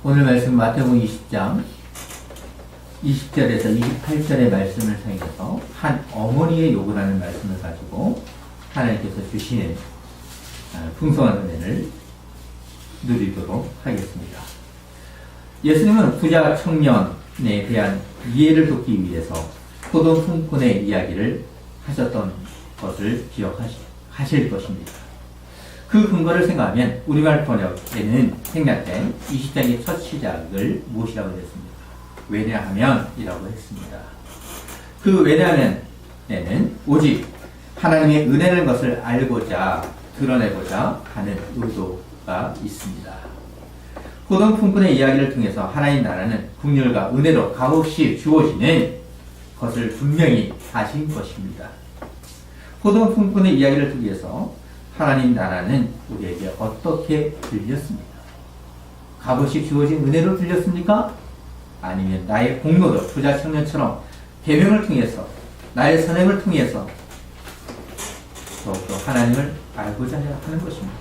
오늘 말씀 마태복음 20장 20절에서 28절의 말씀을 사용해서 한 어머니의 요구라는 말씀을 가지고 하나님께서 주시는 풍성한 은혜를 누리도록 하겠습니다. 예수님은 부자 청년에 대한 이해를 돕기 위해서 소돔 풍문의 이야기를 하셨던 것을 기억하실 것입니다. 그 근거를 생각하면 우리말 번역에는 생략된 20장의 첫 시작을 무엇이라고 했습니까? 왜냐하면 이라고 했습니다. 그 왜냐하면에는 오직 하나님의 은혜라는 것을 알고자 드러내고자 하는 의도가 있습니다. 소돔 풍문의 이야기를 통해서 하나님 나라는 긍휼과 은혜로 값없이 주어지는 것을 분명히 하신 것입니다. 소돔 풍문의 이야기를 듣기 위해서 하나님 나라는 우리에게 어떻게 들렸습니까? 값없이 주어진 은혜로 들렸습니까? 아니면 나의 공로로 부자 청년처럼 계명을 통해서 나의 선행을 통해서 더욱더 하나님을 알고자 하는 것입니다.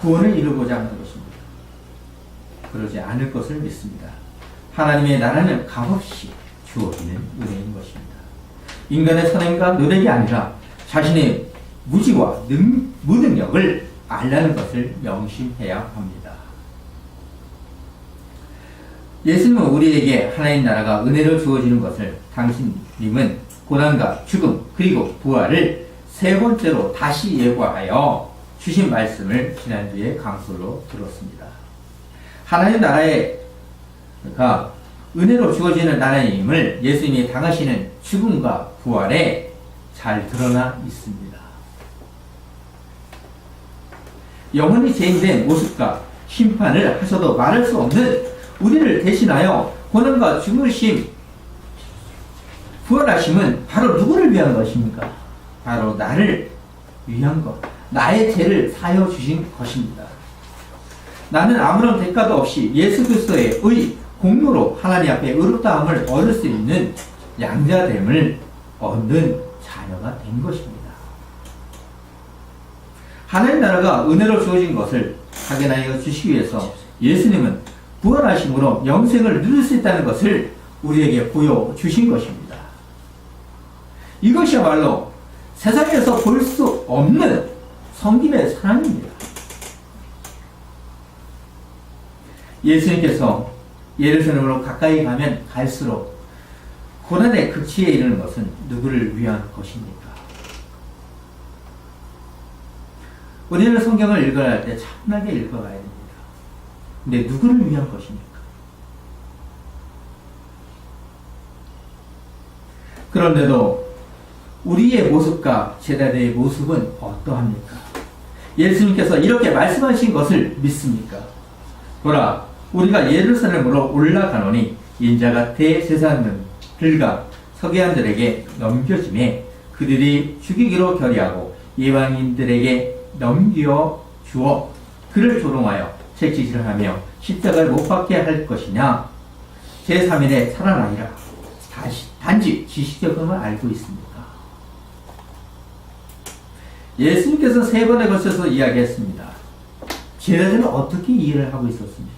구원을 이루고자 하는 것입니다. 그러지 않을 것을 믿습니다. 하나님의 나라는 값없이 주어지는 은혜인 것입니다. 인간의 선행과 노력이 아니라 자신의 무지와 무능력을 알라는 것을 명심해야 합니다. 예수님은 우리에게 하나님 나라가 은혜로 주어지는 것을 당신님은 고난과 죽음 그리고 부활을 세 번째로 다시 예고하여 주신 말씀을 지난주에 강설로 들었습니다. 하나님 나라가 은혜로 주어지는 나라임을 예수님이 당하시는 죽음과 부활에 잘 드러나 있습니다. 영원히 죄인된 모습과 심판을 하셔도 말할 수 없는 우리를 대신하여 고난과 죽으심, 부활하심은 바로 누구를 위한 것입니까? 바로 나를 위한 것, 나의 죄를 사여 주신 것입니다. 나는 아무런 대가도 없이 예수 그리스도의 의 공로로 하나님 앞에 의롭다함을 얻을 수 있는 양자됨을 얻는 자녀가 된 것입니다. 하나님 나라가 은혜로 주어진 것을 확인하여 주시기 위해서 예수님은 부활하심으로 영생을 누릴 수 있다는 것을 우리에게 보여주신 것입니다. 이것이야말로 세상에서 볼 수 없는 성김의 사랑입니다. 예수님께서 예루살렘으로 가까이 가면 갈수록 고난의 극치에 이르는 것은 누구를 위한 것입니까? 우리는 성경을 읽어야 할 때 차분하게 읽어가야 됩니다. 근데 누구를 위한 것입니까? 그런데도 우리의 모습과 제자들의 모습은 어떠합니까? 예수님께서 이렇게 말씀하신 것을 믿습니까? 보라, 우리가 예루살렘으로 올라가노니 인자가 대제사장들과 서기관들에게 넘겨짐에 그들이 죽이기로 결의하고 이방인들에게 넘겨주어 그를 조롱하여 채찍질하며 십자가를 못 박게 할 것이냐? 제3일에 살아나리라. 단지 지식적으로만 알고 있습니까? 예수님께서 세 번에 걸쳐서 이야기했습니다. 제자들은 어떻게 이해를 하고 있었습니까?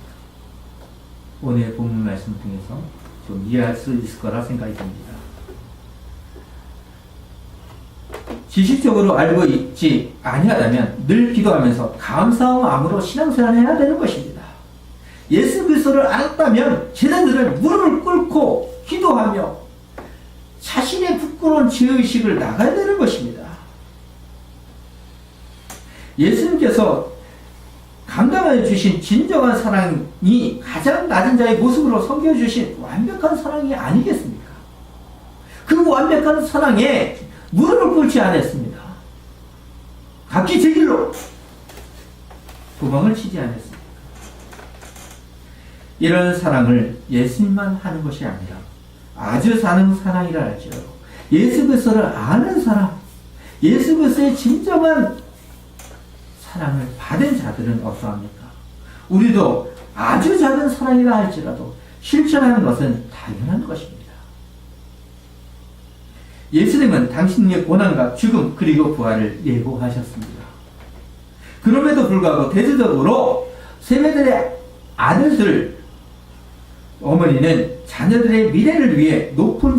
오늘 본문 말씀 통해서 좀 이해할 수 있을 거라 생각이 듭니다. 지식적으로 알고 있지 아니하다면 늘 기도하면서 감사와 마음으로 신앙생활을 해야 되는 것입니다. 예수 그리스도를 알았다면 제자들은 무릎을 꿇고 기도하며 자신의 부끄러운 죄의식을 나가야 되는 것입니다. 예수님께서 감당하여 주신 진정한 사랑이 가장 낮은 자의 모습으로 섬겨주신 완벽한 사랑이 아니겠습니까? 그 완벽한 사랑에 무릎을 꿇지 않았습니다. 각기 제 길로 도망을 치지 않았습니다. 이런 사랑을 예수님만 하는 것이 아니라 아주 사는 사랑이라 할지라도 예수 그리스도를 아는 사람, 예수 그리스도의 진정한 사랑을 받은 자들은 어떠합니까? 우리도 아주 작은 사랑이라 할지라도 실천하는 것은 당연한 것입니다. 예수님은 당신의 고난과 죽음 그리고 부활을 예고하셨습니다. 그럼에도 불구하고 대대적으로 세례들의 아들들 어머니는 자녀들의 미래를 위해 높은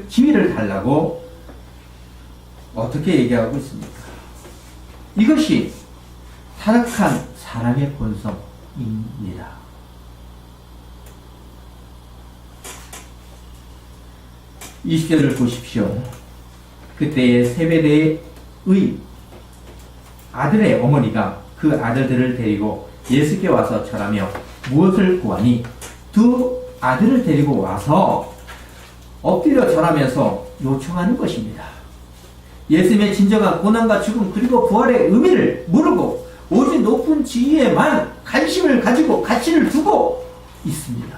지위를 달라고 어떻게 얘기하고 있습니까? 이것이 타락한 사람의 본성입니다. 이 시절을 보십시오. 그때의 세베대의 아들의 어머니가 그 아들들을 데리고 예수께 와서 절하며 무엇을 구하니 두 아들을 데리고 와서 엎드려 절하면서 요청하는 것입니다. 예수님의 진정한 고난과 죽음 그리고 부활의 의미를 모르고 오직 높은 지위에만 관심을 가지고 가치를 두고 있습니다.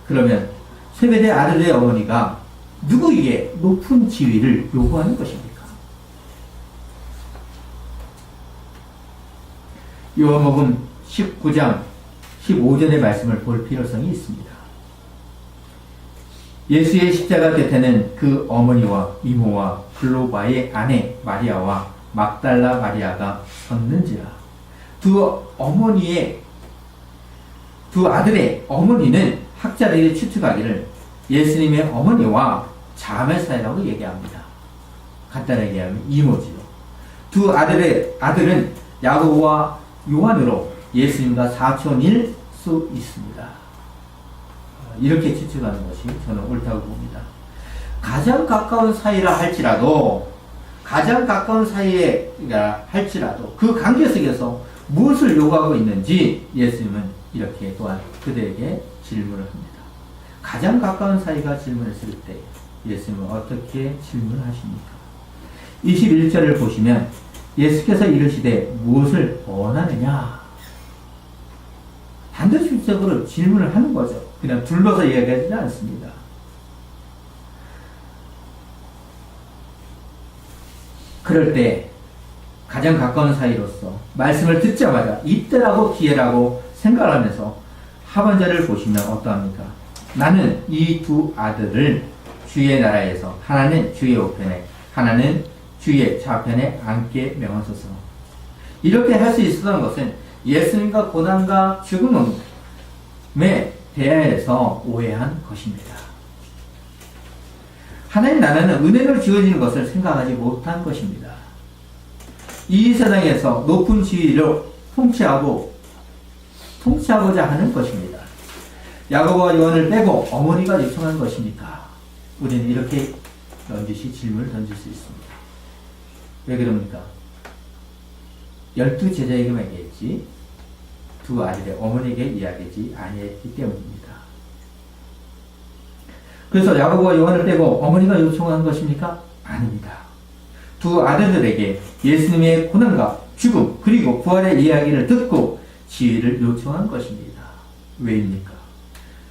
그러면 세베대 아들의 어머니가 누구에게 높은 지위를 요구하는 것입니까? 요한복음 19장 15절의 말씀을 볼 필요성이 있습니다. 예수의 십자가 곁에는 그 어머니와 이모와 클로바의 아내 마리아와 막달라 마리아가 섰는지라. 두 아들의 어머니는 학자들이 추측하기를 예수님의 어머니와 자매 사이라고 얘기합니다. 간단하게 얘기하면 이모지요. 두 아들은 야고보와 요한으로 예수님과 사촌일 수 있습니다. 이렇게 추측하는 것이 저는 옳다고 봅니다. 가장 가까운 사이라 할지라도 그 관계 속에서 무엇을 요구하고 있는지 예수님은 이렇게 또한 그들에게 질문을 합니다. 가장 가까운 사이가 질문했을 때 예수님은 어떻게 질문하십니까? 21절을 보시면 예수께서 이르시되 무엇을 원하느냐? 단도직입적으로 질문을 하는 거죠. 그냥 둘러서 이야기하지 않습니다. 그럴 때 가장 가까운 사이로서 말씀을 듣자마자 이때라고 기회라고 생각하면서 하반절을 보시면 어떠합니까? 나는 이 두 아들을 주의 나라에서 하나는 주의 우편에 하나는 주의 좌편에 앉게 명하소서. 이렇게 할 수 있었던 것은 예수님과 고난과 죽음에 대하여서 오해한 것입니다. 하나님 나라는 은혜로 주어지는 것을 생각하지 못한 것입니다. 이 세상에서 높은 지위로 통치하고자 하는 것입니다. 야고보와 요한을 빼고 어머니가 요청한 것입니까? 우리는 이렇게 넌지시 질문을 던질 수 있습니다. 왜 그럽니까? 12제자에게만 얘기했지 두 아들의 어머니에게 이야기하지 아니했기 때문입니다. 그래서 야고보와 요한을 빼고 어머니가 요청한 것입니까? 아닙니다. 두 아들들에게 예수님의 고난과 죽음 그리고 부활의 이야기를 듣고 지위를 요청한 것입니다. 왜입니까?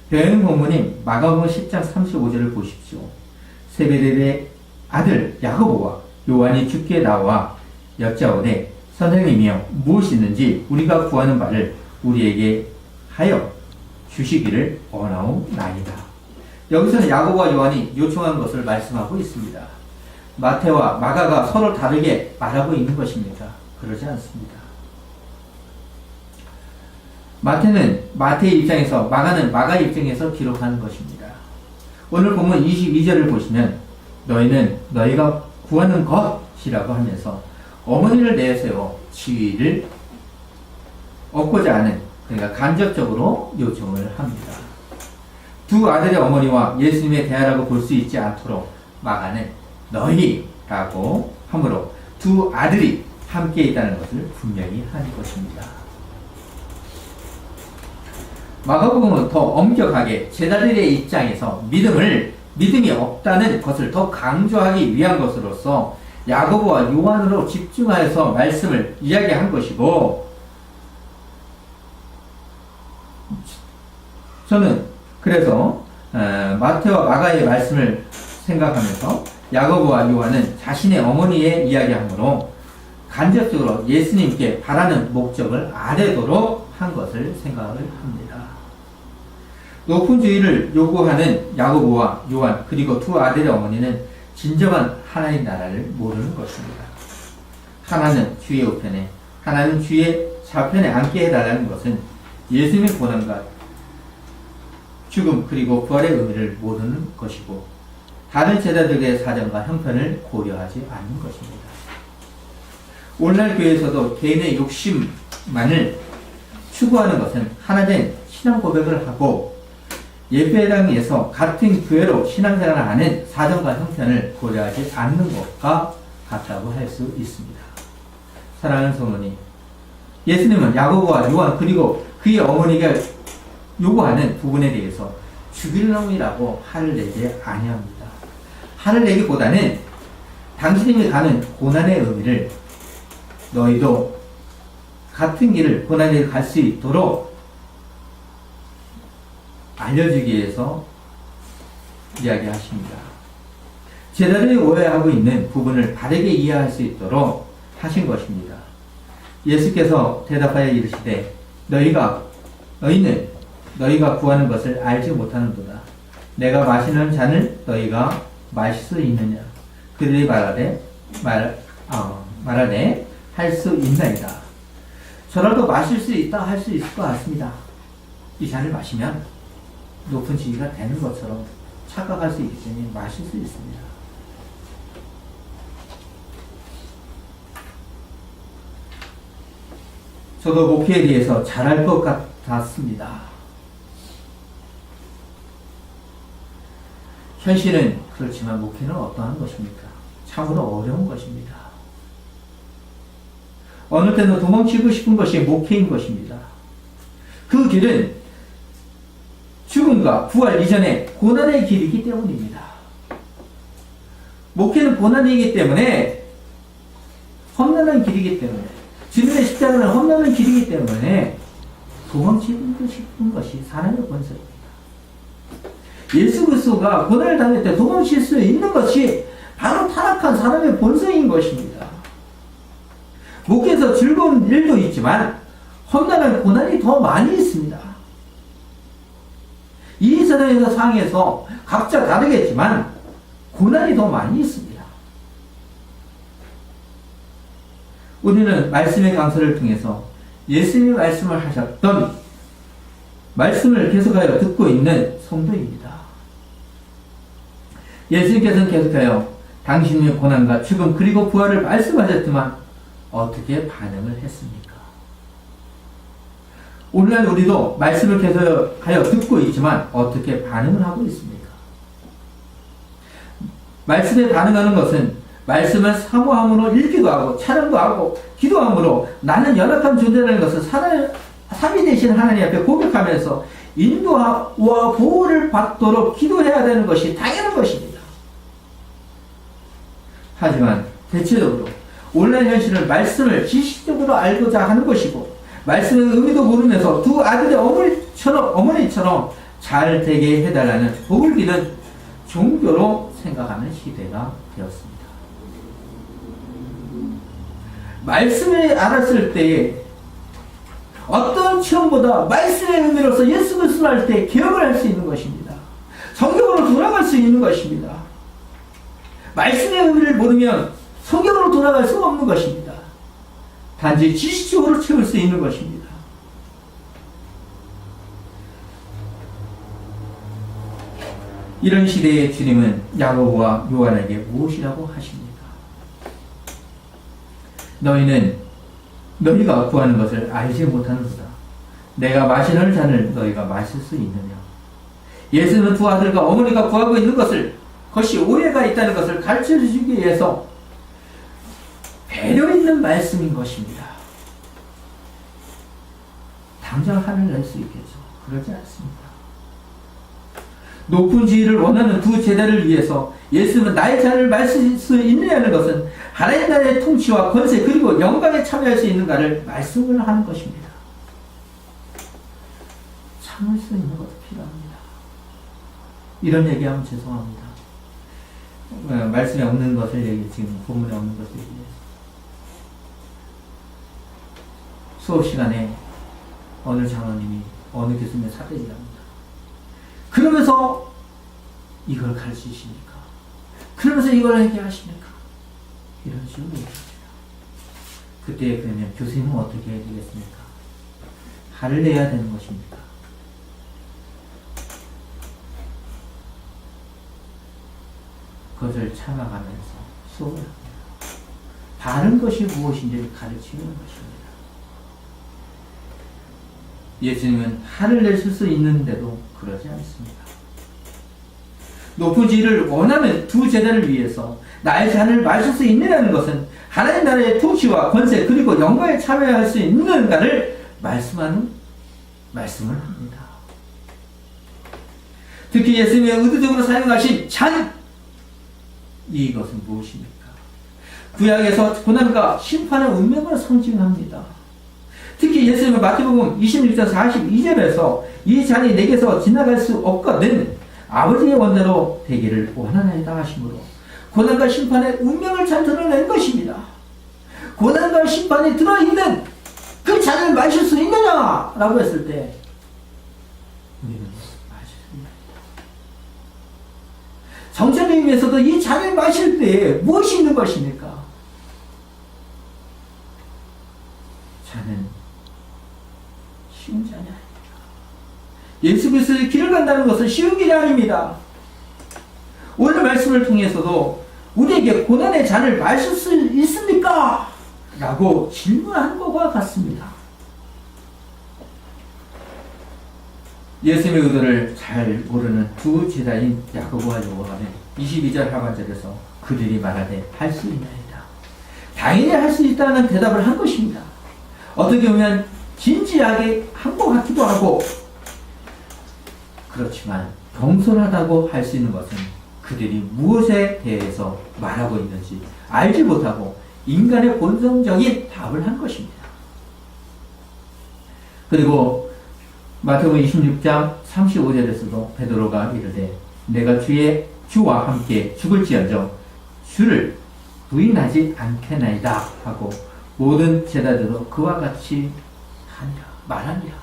배경 본문인 마가복음 10장 35절을 보십시오. 세베대의 아들 야고보와 요한이 주께 나와 여짜오되 선생님이여 무엇이 있는지 우리가 구하는 바를 우리에게 하여 주시기를 원하옵나이다. 여기서는 야고보와 요한이 요청한 것을 말씀하고 있습니다. 마태와 마가가 서로 다르게 말하고 있는 것입니까? 그러지 않습니다. 마태는 마태의 입장에서, 마가는 마가의 입장에서 기록하는 것입니다. 오늘 본문 22절을 보시면 너희는 너희가 구하는 것이라고 하면서 어머니를 내세워 지위를 얻고자 하는, 그러니까 간접적으로 요청을 합니다. 두 아들의 어머니와 예수님의 대화라고 볼 수 있지 않도록 마가는 너희라고 함으로 두 아들이 함께 있다는 것을 분명히 하는 것입니다. 마가복음은 더 엄격하게 제자들의 입장에서 믿음이 없다는 것을 더 강조하기 위한 것으로서 야고보와 요한으로 집중하여서 말씀을 이야기한 것이고, 저는 그래서 마태와 마가의 말씀을 생각하면서 야고보와 요한은 자신의 어머니의 이야기함으로 간접적으로 예수님께 바라는 목적을 아뢰도록 한 것을 생각을 합니다. 높은 지위를 요구하는 야고보와 요한 그리고 두 아들의 어머니는 진정한 하나님 나라를 모르는 것입니다. 하나는 주의 우편에 하나는 주의 좌편에 앉게 해달라는 것은 예수님의 고난과 죽음 그리고 부활의 의미를 모르는 것이고 다른 제자들의 사정과 형편을 고려하지 않는 것입니다. 오늘날 교회에서도 개인의 욕심만을 추구하는 것은 하나된 신앙 고백을 하고 예배당에서 같은 교회로 신앙생활을 하는 사정과 형편을 고려하지 않는 것과 같다고 할 수 있습니다. 사랑하는 성도님, 예수님은 야고보와 요한 그리고 그의 어머니가 요구하는 부분에 대해서 죽일 놈이라고 화를 내지 아니합니다. 화를 내기보다는 당신이 가는 고난의 의미를 너희도 같은 길을 고난에 갈 수 있도록 알려주기 위해서 이야기하십니다. 제자들이 오해하고 있는 부분을 바르게 이해할 수 있도록 하신 것입니다. 예수께서 대답하여 이르시되 너희는 너희가 구하는 것을 알지 못하는도다. 내가 마시는 잔을 너희가 마실 수 있느냐? 그들이 말하되 할 수 있나이다. 저라도 마실 수 있다 할 수 있을 것 같습니다. 이 잔을 마시면 높은 지위가 되는 것처럼 착각할 수 있기 때문에 마실 수 있습니다. 저도 목회에 대해서 잘할 것 같았습니다. 현실은 그렇지만 목회는 어떠한 것입니까? 참으로 어려운 것입니다. 어느 때는 도망치고 싶은 것이 목회인 것입니다. 그 길은 죽음과 부활 이전의 고난의 길이기 때문입니다. 목회는 고난이기 때문에 험난한 길이기 때문에 주님의 십자가는 험난한 길이기 때문에 도망치고 싶은 것이 사람의 본성입니다. 예수 그리스도가 고난을 당할 때 도망칠 수 있는 것이 바로 타락한 사람의 본성인 것입니다. 목회에서 즐거운 일도 있지만 험난한 고난이 더 많이 있습니다. 이 세상에서 상에서 각자 다르겠지만 고난이 더 많이 있습니다. 우리는 말씀의 강서를 통해서 예수님이 말씀을 하셨던 말씀을 계속하여 듣고 있는 성도입니다. 예수님께서는 계속하여 당신의 고난과 죽음 그리고 부활을 말씀하셨지만 어떻게 반응을 했습니까? 오늘날 우리도 말씀을 계속하여 듣고 있지만 어떻게 반응을 하고 있습니까? 말씀에 반응하는 것은 말씀을 사모함으로 읽기도 하고 찬양도 하고 기도함으로 나는 연약한 존재라는 것을 삼위 되신 하나님 앞에 고백하면서 인도와 보호를 받도록 기도해야 되는 것이 당연한 것입니다. 하지만 대체적으로 오늘날 현실은 말씀을 지식적으로 알고자 하는 것이고 말씀의 의미도 모르면서 두 아들의 어머니처럼 잘 되게 해달라는 복을 비는 종교로 생각하는 시대가 되었습니다. 말씀을 알았을 때에 어떤 체험보다 말씀의 의미로서 예수 그리스도를 할 때 기억을 할 수 있는 것입니다. 성경으로 돌아갈 수 있는 것입니다. 말씀의 의미를 모르면 성경으로 돌아갈 수 없는 것입니다. 단지 지식적으로 채울 수 있는 것입니다. 이런 시대에 주님은 야고보와 요한에게 무엇이라고 하십니까? 너희는 너희가 구하는 것을 알지 못하는도다. 내가 마시는 잔을 너희가 마실 수 있느냐? 예수는 두 아들과 어머니가 구하고 있는 것이 오해가 있다는 것을 가르쳐주기 위해서 배려 있는 말씀인 것입니다. 당장 화를 낼 수 있겠죠. 그러지 않습니다. 높은 지위를 원하는 두 제자를 위해서 예수는 나의 잔을 마실 수 있느냐는 것은 하나님 나라의 통치와 권세 그리고 영광에 참여할 수 있는가를 말씀을 하는 것입니다. 참을 수 있는 것도 필요합니다. 이런 얘기하면 죄송합니다. 말씀에 없는 것을 지금 본문에 없는 것을 얘기해서 수업 시간에 어느 장로님이 어느 교수님의 사대기를 합니다. 그러면서 이걸 가르치십니까? 그러면서 이걸 얘기하십니까? 이런 식으로 얘기합니다. 그때 그러면 교수님은 어떻게 해야 되겠습니까? 화를 내야 되는 것입니까? 그것을 참아가면서 수업을 합니다. 바른 것이 무엇인지를 가르치는 것입니다. 예수님은 화를 내실 수 있는데도 그러지 않습니다. 높은 지위를 원하는 두 제자를 위해서 나의 잔을 마실 수 있느냐는 것은 하나님 나라의 통치와 권세 그리고 영광에 참여할 수 있는가를 말씀을 합니다. 특히 예수님이 의도적으로 사용하신 잔, 이것은 무엇입니까? 구약에서 고난과 심판의 운명을 상징합니다. 특히 예수님은 마태복음 26장 42절에서 이 잔이 내게서 지나갈 수 없거든 아버지의 원대로 되기를 원하나이다 하시므로 고난과 심판의 운명을 잘 드러낸 것입니다. 고난과 심판이 들어있는 그 잔을 마실 수 있느냐? 라고 했을 때 우리는 마실 수 있습니다. 정체를 위해서도 이 잔을 마실 때 무엇이 있는 것입니까? 잔은 쉬운 잔이 아닙니다. 예수 그리스도의 길을 간다는 것은 쉬운 길이 아닙니다. 오늘 말씀을 통해서도 우리에게 고난의 잔을 마실 수 있습니까? 라고 질문하는 것과 같습니다. 예수님의 의도를 잘 모르는 두 제자인 야고보와 요한은 22절 하반절에서 그들이 말하되 할 수 있나이다. 당연히 할 수 있다는 대답을 한 것입니다. 어떻게 보면 진지하게 한 것 같기도 하고 그렇지만 겸손하다고 할 수 있는 것은 그들이 무엇에 대해서 말하고 있는지 알지 못하고 인간의 본성적인 답을 한 것입니다. 그리고 마태복음 26장 35절에서도 베드로가 이르되 내가 주와 함께 죽을지언정 주를 부인하지 않겠나이다 하고 모든 제자들도 그와 같이 하니라 말하니라.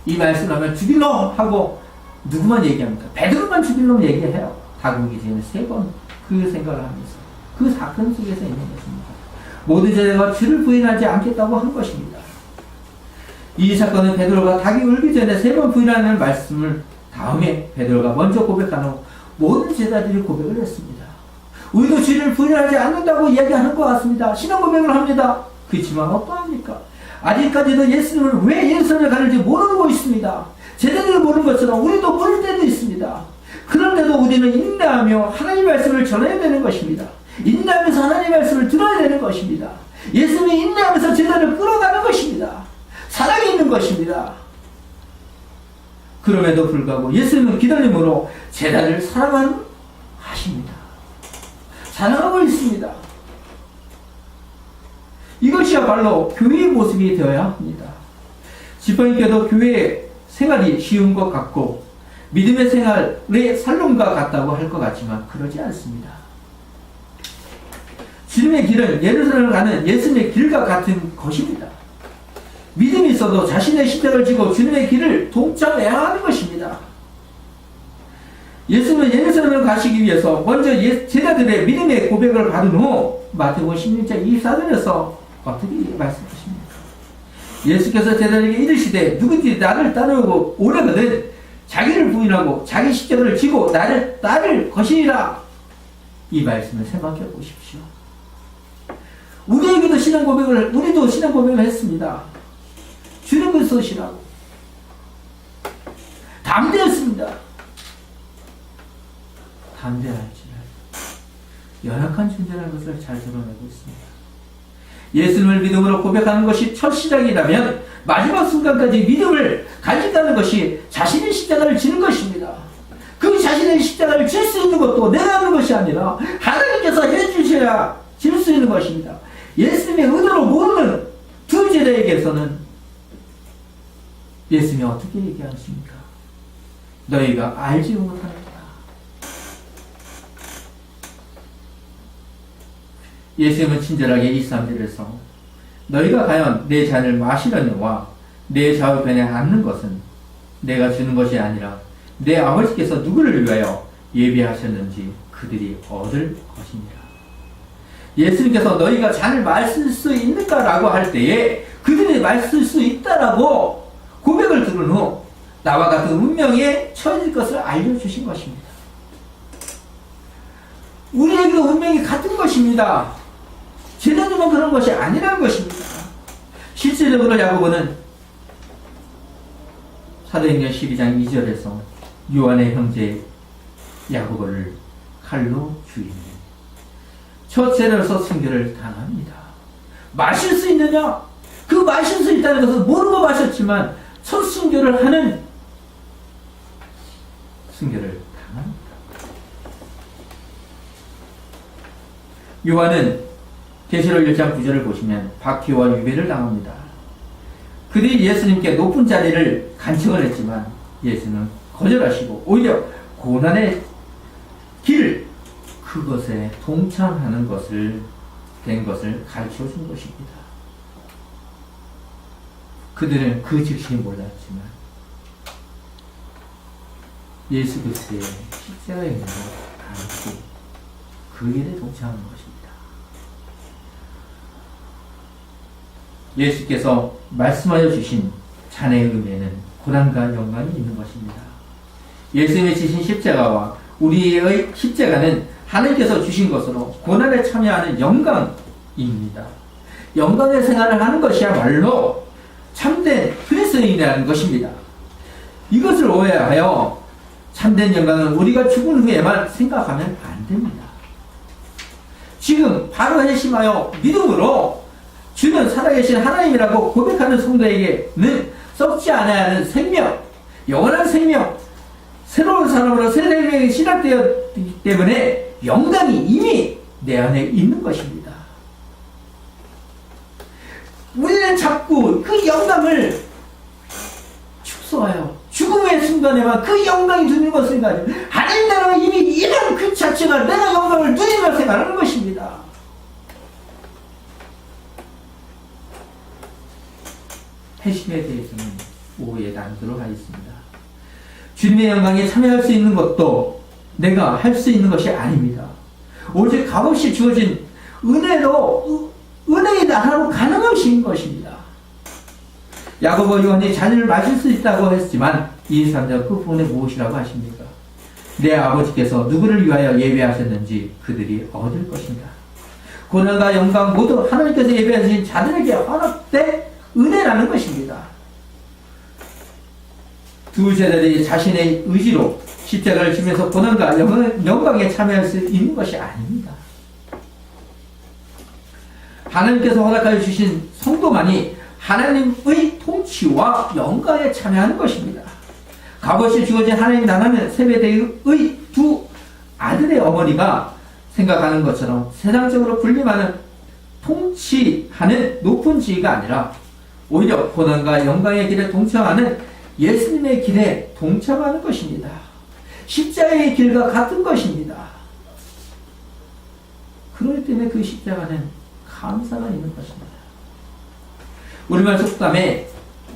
이 말씀을 하면 죽일 놈 하고 누구만 얘기합니까? 베드로만 죽일 놈 얘기해요. 다국이 전에 3번 그 생각을 하면서 그 사건 속에서 있는 것입니다. 모든 제자가 주를 부인하지 않겠다고 한 것입니다. 이 사건은 베드로가 닭이 울기 전에 3번 부인하는 말씀을 다음에 베드로가 먼저 고백하는 모든 제자들이 고백을 했습니다. 우리도 주를 부인하지 않는다고 이야기하는 것 같습니다. 신앙 고백을 합니다. 그렇지만 어떠합니까? 아직까지도 예수님을 왜 예수님을 가는지 모르고 있습니다. 제자들이 모르는 것처럼 우리도 모를 때도 있습니다. 그런데도 우리는 인내하며 하나님의 말씀을 전해야 되는 것입니다. 인내하면서 하나님의 말씀을 들어야 되는 것입니다. 예수님이 인내하면서 제자를 끌어가는 것입니다. 사랑이 있는 것입니다. 그럼에도 불구하고 예수님은 기다림으로 제자를 사랑하십니다. 사랑하고 있습니다. 이것이야말로 교회의 모습이 되어야 합니다. 지퍼님께도 교회 생활이 쉬운 것 같고 믿음의 생활의 살림과 같다고 할 것 같지만 그러지 않습니다. 주님의 길은 예루살렘을 가는 예수님의 길과 같은 것입니다. 믿음이 있어도 자신의 십자가를 지고 주님의 길을 동참해야 하는 것입니다. 예수님은 예루살렘을 가시기 위해서 먼저 제자들의 믿음의 고백을 받은 후 마태복음 16장 24절에서 어떻게 말씀하십니까? 예수께서 제자들에게 이르시되 누구든지 나를 따르고 오려거든 자기를 부인하고 자기 십자가를 지고 나를 따를 것이라. 이 말씀을 생각해 보십시오. 우리도 신앙 고백을 했습니다. 주는 그리스도시라고 담대했습니다. 담대할지라도 연약한 존재라는 것을 잘 드러내고 있습니다. 예수님을 믿음으로 고백하는 것이 첫 시작이라면 마지막 순간까지 믿음을 간직하는 것이 자신의 십자가를 지는 것입니다. 그 자신의 십자가를 질 수 있는 것도 내가 하는 것이 아니라 하나님께서 해주셔야 질 수 있는 것입니다. 예수님의 의도로 모르는 두 제자에게서는 예수님이 어떻게 얘기하십니까? 너희가 알지 못하느냐. 예수님은 친절하게 23절에서 너희가 과연 내 잔을 마시려니와 내 좌우편에 앉는 것은 내가 주는 것이 아니라 내 아버지께서 누구를 위하여 예비하셨는지 그들이 얻을 것이니라. 예수님께서 너희가 잔을 마실 수 있는가라고 할 때에 그들이 마실 수 있다라고 고백을 들은 후 나와 같은 운명에 처해질 것을 알려주신 것입니다. 우리에게도 운명이 같은 것입니다. 제자들만 그런 것이 아니라는 것입니다. 실질적으로 야고보는 사도행전 12장 2절에서 요한의 형제 야고보를 칼로 죽이는 첫 세례로서 순교를 당합니다. 마실 수 있느냐? 그 마실 수 있다는 것은 모르고 마셨지만 첫 순교를 하는 순교를 당합니다. 요한은 계시록 1장 9절을 보시면 박해와 유배를 당합니다. 그들이 예수님께 높은 자리를 간청을 했지만 예수는 거절하시고 오히려 고난의 길, 그것에 동참하는 된 것을 가르쳐 준 것입니다. 그들은 그 즉시 몰랐지만 예수 그리스도의 십자가의 힘을 안고 그 일에 동참하는 것입니다. 예수께서 말씀하여 주신 자네의 은혜는 고난과 영광이 있는 것입니다. 예수님이 지신 십자가와 우리의 십자가는 하나님께서 주신 것으로 고난에 참여하는 영광입니다. 영광의 생활을 하는 것이야말로 참된 그리스도인이라는 것입니다. 이것을 오해하여 참된 영광은 우리가 죽은 후에만 생각하면 안 됩니다. 지금 바로 회심하여 믿음으로 주는 살아계신 하나님이라고 고백하는 성도에게는 썩지 않아야 하는 생명, 영원한 생명, 새로운 사람으로 새 생명이 시작되었기 때문에 영광이 이미 내 안에 있는 것입니다. 우리는 자꾸 그 영광을 축소하여 죽음의 순간에만 그 영광이 누리는 것을 가지고 하나님 나라가 이미 이런 그 자체가 내가 영광을 누리는 생각하는 것입니다. 회심에 대해서는 오후에 나누도록 하겠습니다. 주님의 영광에 참여할 수 있는 것도 내가 할 수 있는 것이 아닙니다. 오직 값없이 주어진 은혜로 은혜의 나라로 가능하신 것입니다. 야고보 요한이 잔을 마실 수 있다고 했지만 23절 그 부분에 무엇이라고 하십니까? 내 아버지께서 누구를 위하여 예배하셨는지 그들이 얻을 것인가. 고난과 영광 모두 하나님께서 예배하신 자들에게 허락된 은혜라는 것입니다. 두 제자들이 자신의 의지로 십자가를 지면서 고난과 영광에 참여할 수 있는 것이 아닙니다. 하나님께서 허락하여 주신 성도만이 하나님의 통치와 영광에 참여하는 것입니다. 값없이 주어진 하나님 나라는 세베대의 두 아들의 어머니가 생각하는 것처럼 세상적으로 군림하는 통치하는 높은 지위가 아니라 오히려 고난과 영광의 길에 동참하는 예수님의 길에 동참하는 것입니다. 십자가의 길과 같은 것입니다. 그렇기 때문에 그 십자가는 감사가 있는 것입니다. 우리말 속담에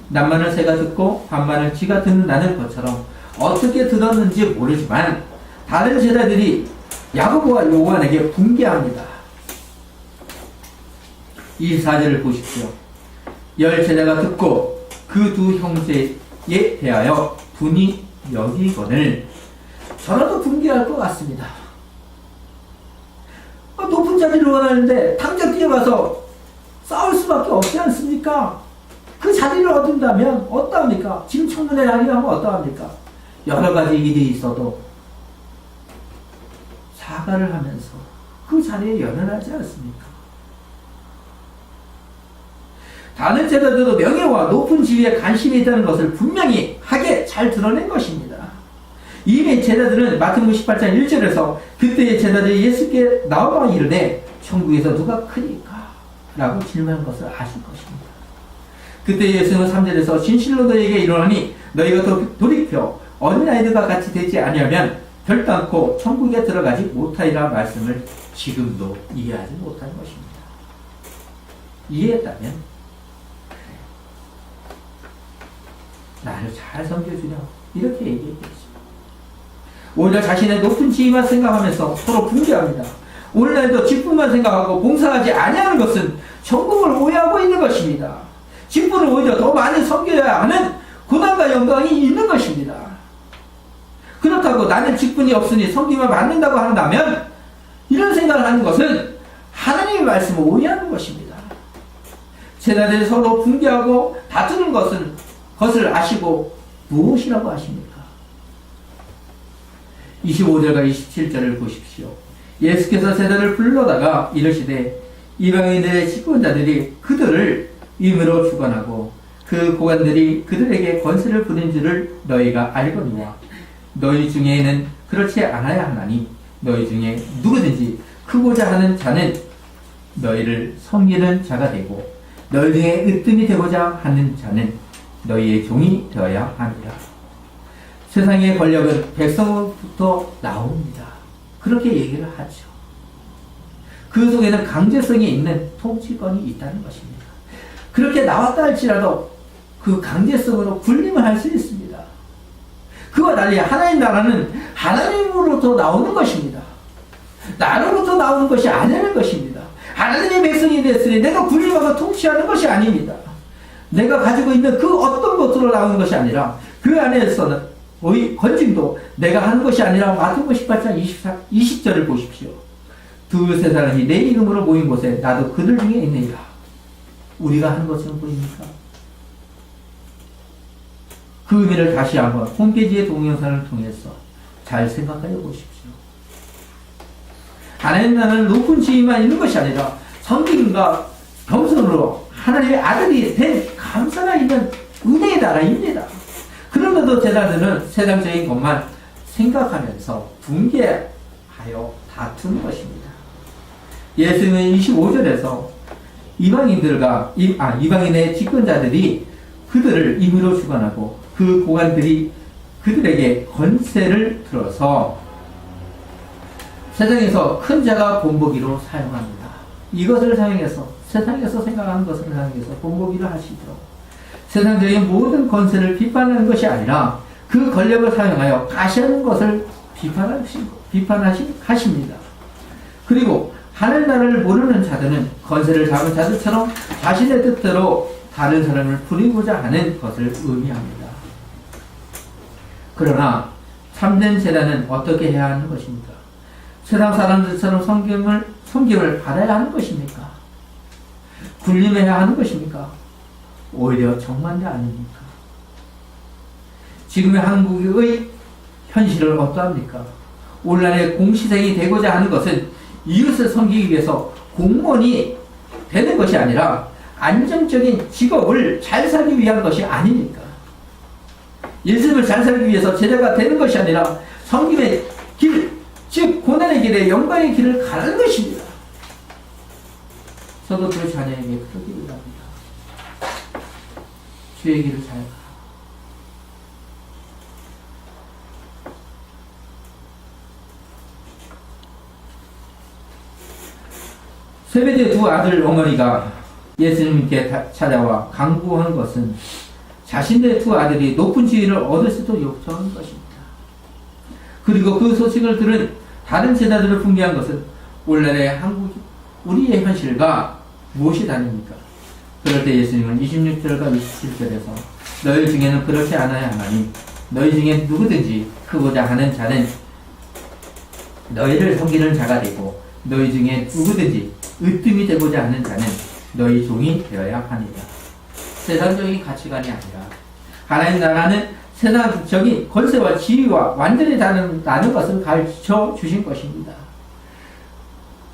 낱말을 새가 듣고 반말을 쥐가 듣는다는 것처럼 어떻게 들었는지 모르지만 다른 제자들이 야고보와 요한에게 분개합니다. 24절을 보십시오. 10제자가 듣고 그 두 형제에 대하여 분이 여기거늘 저라도 분개할 것 같습니다. 높은 자리를 원하는데 당장 뛰어가서 싸울 수밖에 없지 않습니까? 그 자리를 얻는다면 어떠합니까? 지금 청문회 하면 어떠합니까? 여러 가지 일이 있어도 사과를 하면서 그 자리에 연연하지 않습니까? 다른 제자들도 명예와 높은 지위에 관심이 있다는 것을 분명히 하게 잘 드러낸 것입니다. 이미 제자들은 마태복음 18장 1절에서 그때의 제자들이 예수께 나와 이르되 천국에서 누가 크니까? 라고 질문한 것을 아실 것입니다. 그때 예수는 3절에서 진실로 너희에게 이르노니 너희가 돌이켜 어린아이들과 같이 되지 아니하면 결단코 천국에 들어가지 못하리라 말씀을 지금도 이해하지 못하는 것입니다. 이해했다면 나를 잘 섬겨주려 이렇게 얘기했겠죠. 오히려 자신의 높은 지위만 생각하면서 서로 분개합니다. 오늘날도 직분만 생각하고 봉사하지 아니하는 것은 천국을 오해하고 있는 것입니다. 직분을 오히려 더 많이 섬겨야 하는 고난과 영광이 있는 것입니다. 그렇다고 나는 직분이 없으니 섬기만 받는다고 한다면 이 이런 생각을 하는 것은 하나님의 말씀을 오해하는 것입니다. 제자들이 서로 분개하고 다투는 것을 아시고 무엇이라고 하십니까? 25절과 27절을 보십시오. 예수께서 제자를 불러다가 이르시되 이방인들의 집권자들이 그들을 임의로 주관하고 그 고관들이 그들에게 권세를 부린 줄을 너희가 알거니와 너희 중에는 그렇지 않아야 하나니 너희 중에 누구든지 크고자 하는 자는 너희를 섬기는 자가 되고 너희 중에 으뜸이 되고자 하는 자는 너희의 종이 되어야 하니라. 세상의 권력은 백성으로부터 나옵니다. 그렇게 얘기를 하죠. 그 속에는 강제성이 있는 통치권이 있다는 것입니다. 그렇게 나왔다 할지라도 그 강제성으로 군림을 할 수 있습니다. 그와 달리 하나님 나라는 하나님으로부터 나오는 것입니다. 나로부터 나오는 것이 아니라는 것입니다. 하나님의 백성이 됐으니 내가 군림하고 통치하는 것이 아닙니다. 내가 가지고 있는 그 어떤 것으로 나오는 것이 아니라 그 안에서는 건짐도 내가 하는 것이 아니라 마태복음 18장 20절을 보십시오. 두세 사람이 내 이름으로 모인 곳에 나도 그들 중에 있느니라. 우리가 하는 것은 보입니까? 그 의미를 다시 한번 홈페이지의 동영상을 통해서 잘 생각해 보십시오. 하나님 나라는 높은 지위만 있는 것이 아니라 섬김과 겸손으로 하나님의 아들이 된 감사가 있는 은혜의 나라입니다. 그런데도 제자들은 세상적인 것만 생각하면서 분개하여 다투는 것입니다. 예수님은 25절에서 이방인의 집권자들이 그들을 임의로 주관하고 그 고관들이 그들에게 권세를 들어서 세상에서 큰 자가 본보기로 사용합니다. 이것을 사용해서 세상에서 생각하는 것을 사용해서 본보기를 하시도록 세상적인 모든 권세를 비판하는 것이 아니라 그 권력을 사용하여 가시하는 것을 비판하십니다. 그리고 하늘 나라를 모르는 자들은 권세를 잡은 자들처럼 자신의 뜻대로 다른 사람을 부리고자 하는 것을 의미합니다. 그러나 참된 제자는 어떻게 해야 하는 것입니까? 세상 사람들처럼 섬김을 받아야 하는 것입니까? 군림해야 하는 것입니까? 오히려 정반대 아닙니까? 지금의 한국의 현실은 어떠합니까? 오늘날의 공시생이 되고자 하는 것은 이웃을 섬기기 위해서 공무원이 되는 것이 아니라 안정적인 직업을 잘 살기 위한 것이 아닙니까? 예수님을 잘 살기 위해서 제자가 되는 것이 아니라 섬김의 길, 즉 고난의 길에 영광의 길을 가는 것입니다. 저도 그 자녀에게 그렇게 일합니다. 주의 길을 잘 가. 세베대의 두 아들 어머니가 예수님께 찾아와 간구한 것은 자신의 두 아들이 높은 지위를 얻을 수도 요청한 것입니다. 그리고 그 소식을 들은 다른 제자들을 분개한 것은 오늘날의 우리의 현실과 무엇이 다릅니까? 그럴 때 예수님은 26절과 27절에서 너희 중에는 그렇지 않아야 하나니 너희 중에 누구든지 크고자 하는 자는 너희를 섬기는 자가 되고 너희 중에 누구든지 으뜸이 되고자 하는 자는 너희 종이 되어야 합니다. 세상적인 가치관이 아니라 하나님 나라는 세상적인 권세와 지위와 완전히 다른 것을 가르쳐 주신 것입니다.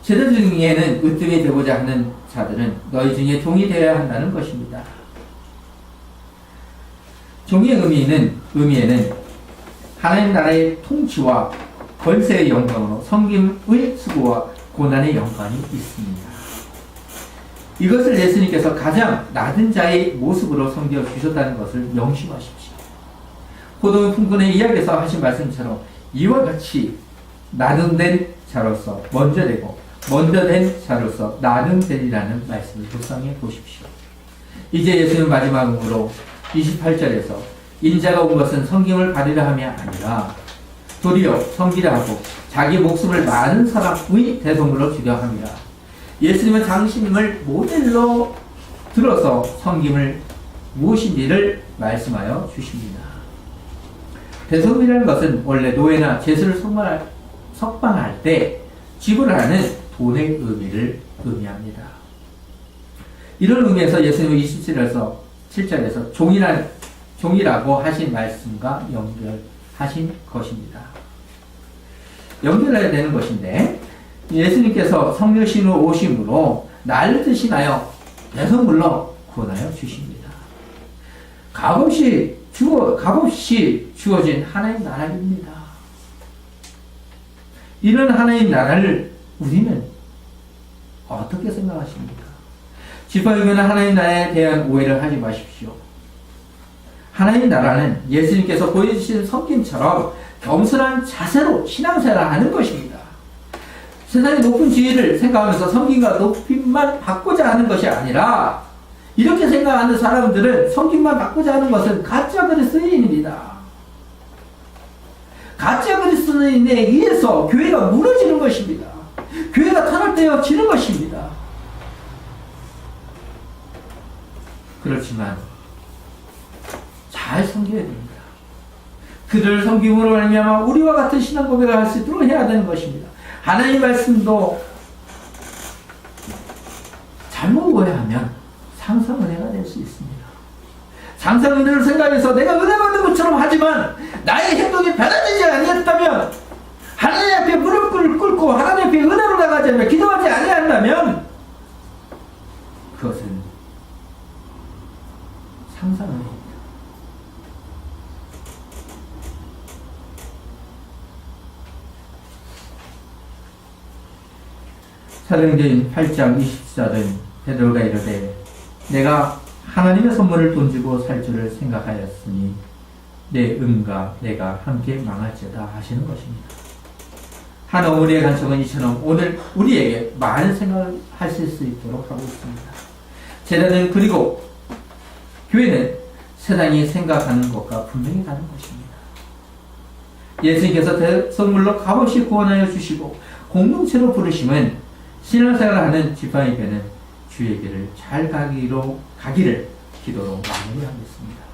제자 중에는 으뜸이 되고자 하는 자들은 너희 중에 종이 되어야 한다는 것입니다. 종의 의미에는 하나님 나라의 통치와 권세의 영광으로 섬김의 수고와 고난의 영광이 있습니다. 이것을 예수님께서 가장 낮은 자의 모습으로 섬겨주셨다는 것을 명심하십시오. 고동 풍군의 이야기에서 하신 말씀처럼 이와 같이 나눔된 자로서 먼저 되고 먼저 된 자로서 나눔되리라는 말씀을 묵상해 보십시오. 이제 예수님 마지막으로 28절에서 인자가 온 것은 섬김을 받으려 함이 아니라 도리어 섬기려 하고 자기 목숨을 많은 사람의 대성물로 주려 함이라. 예수님은 당신을 모델로 들어서 섬김을 무엇인지를 말씀하여 주십니다. 대성물이라는 것은 원래 노예나 죄수를 석방할 때 지불하는 돈의 의미를 의미합니다. 이런 의미에서 예수님은 7절에서 종이라고 하신 말씀과 연결하신 것입니다. 연결해야 되는 것인데, 예수님께서 성령신으로 오심으로 나를 대신하여 내 선물로 구원하여 주십니다. 값없이 주어진 하나님 나라입니다. 이런 하나님 나라를 우리는 어떻게 생각하십니까? 지파의견은 하나님 나라에 대한 오해를 하지 마십시오. 하나님 나라는 예수님께서 보여주신 섬김처럼 겸손한 자세로 신앙생활을 하는 것입니다. 세상의 높은 지위를 생각하면서 섬김과 높임만 받고자 하는 것이 아니라, 이렇게 생각하는 사람들은 섬김만 받고자 하는 것은 가짜 그리스도인입니다. 가짜 그리스도인에 의해서 교회가 무너지는 것입니다. 교회가 탄압되어지는 것입니다. 그렇지만 잘 섬겨야 됩니다. 그들을 섬김으로 말미암아 우리와 같은 신앙 고백을 할 수 있도록 해야 되는 것입니다. 하나님의 말씀도 잘못 오해하면 상상은혜가 될 수 있습니다. 상상은혜를 생각해서 내가 은혜 받는 것처럼 하지만 나의 행동이 변화되지 아니했다면, 하나님 앞에 무릎을 꿇고 하나님 앞에 은혜로 나가자며 기도하지 아니한다면, 그것은 상상은혜입니다. 사도행전 8장 24절 베드로가 이르되 내가 하나님의 선물을 돈 주고 살 줄을 생각하였으니 내 은과 내가 함께 망할지어다 하시는 것입니다. 한 어머니의 간청은 이처럼 오늘 우리에게 많은 생각을 하실 수 있도록 하고 있습니다. 제자는 그리고 교회는 세상이 생각하는 것과 분명히 다른 것입니다. 예수님께서 대선물로 값없이 구원하여 주시고 공동체로 부르심은 신앙생활을 하는 지파에게는 주의 길을 잘 가기를 기도로 마무리하겠습니다.